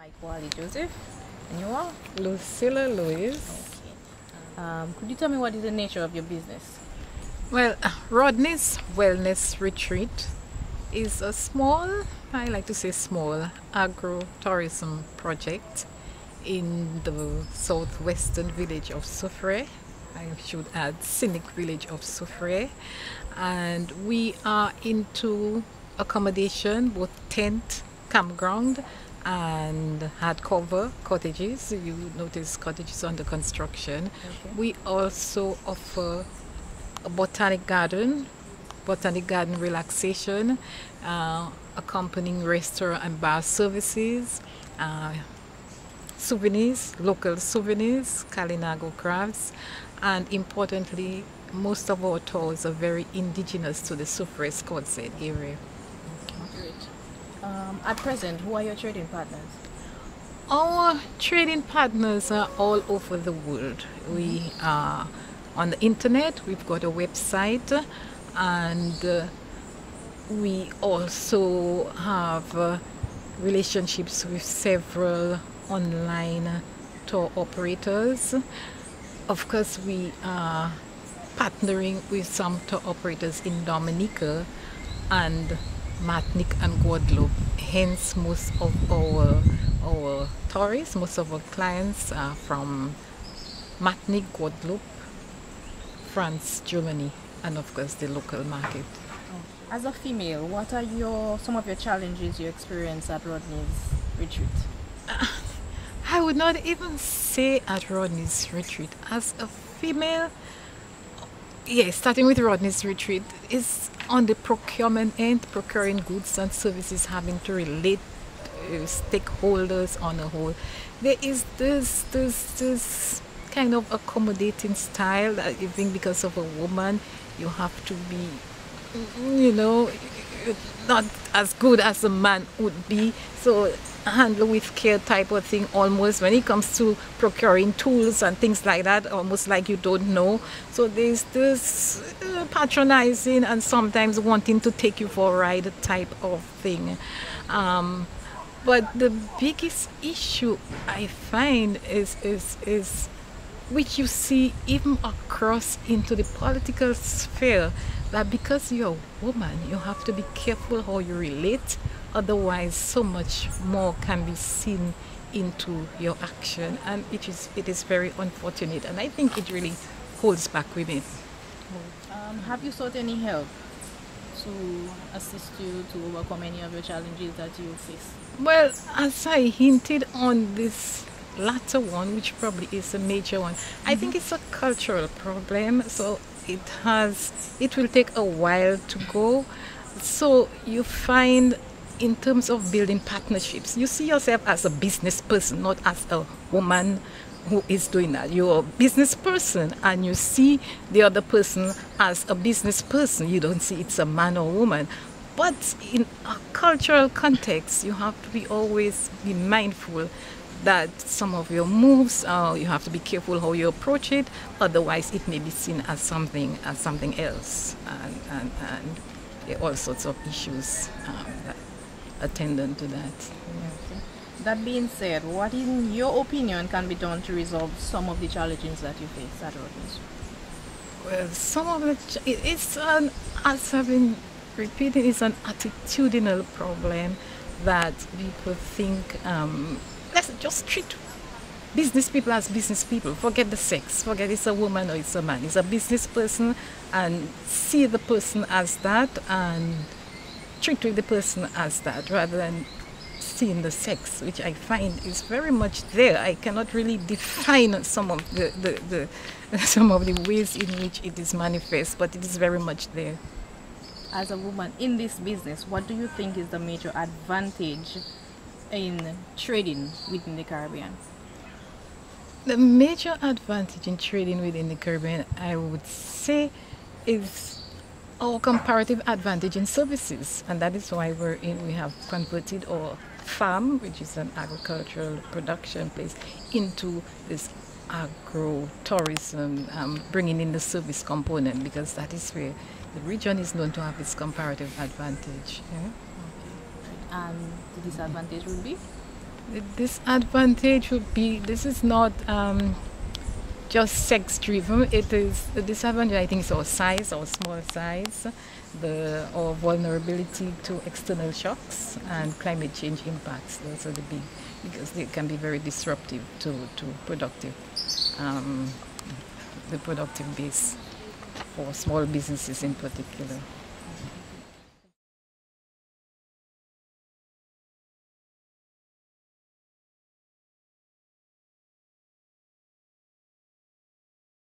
Mike Wally Joseph, and you are? Luciela Louis. Could you tell me what is the nature of your business? Well, Rodney's Wellness Retreat is a small, I like to say small, agro-tourism project in the southwestern village of Soufrière. I should add scenic village of Soufrière. And we are into accommodation, both tent, campground, and hardcover cottages. You notice cottages under construction. Okay. We also offer a botanic garden relaxation, accompanying restaurant and bar services, souvenirs, local souvenirs, Kalinago crafts, and importantly, most of our tours are very indigenous to the Soufrière Scottsdale area. Great. At present, who are your trading partners? Our trading partners are all over the world. We are on the internet, we've got a website, and we also have relationships with several online tour operators. Of course, we are partnering with some tour operators in Dominica and Martinique and Guadeloupe. Hence, most of our tourists, most of our clients are from Martinique, Guadeloupe, France, Germany, and of course the local market. As a female, what are some of your challenges you experience at Rodney's retreat? I would not even say at Rodney's retreat. As a female, yes, starting with Rodney's retreat, is on the procurement end, procuring goods and services, having to relate stakeholders on a whole. There is this kind of accommodating style that I think because of a woman, you have to be, not as good as a man would be. So handle with care type of thing almost when it comes to procuring tools and things like that, almost like you don't know. So there's this patronizing and sometimes wanting to take you for a ride type of thing. But the biggest issue I find is which you see even across into the political sphere, that because you're a woman, you have to be careful how you relate. Otherwise, so much more can be seen into your action, and it is very unfortunate. And I think it really holds back women. Have you sought any help to assist you to overcome any of your challenges that you face? Well, as I hinted on this latter one, which probably is a major one, I think it's a cultural problem. So it will take a while to go. So you find, in terms of building partnerships, you see yourself as a business person, not as a woman who is doing that. You're a business person and you see the other person as a business person. You don't see it's a man or woman. But in a cultural context, you have to always be mindful that some of your moves, you have to be careful how you approach it. Otherwise, it may be seen as something else, and there are all sorts of issues that attendant to that. Okay. That being said, what in your opinion can be done to resolve some of the challenges that you face at Rodney's? Well, some of it, as I've been repeating, it's an attitudinal problem that people think, let's just treat business people as business people. Forget the sex. Forget it's a woman or it's a man. It's a business person, and see the person as that and treat with the person as that, rather than seeing the sex, which I find is very much there. I cannot really define some of the some of the ways in which it is manifest, but it is very much there. As a woman in this business, what do you think is the major advantage in trading within the Caribbean? The major advantage in trading within the Caribbean, I would say, is our comparative advantage in services, and that is why we have converted our farm, which is an agricultural production place, into this agro-tourism, bringing in the service component, because that is where the region is known to have its comparative advantage. Yeah? And the disadvantage would be? The disadvantage would be this is not just sex driven. It is the disadvantage, I think, is our size, our small size, our vulnerability to external shocks and climate change impacts. Those are the big, because they can be very disruptive to productive, the productive base for small businesses in particular.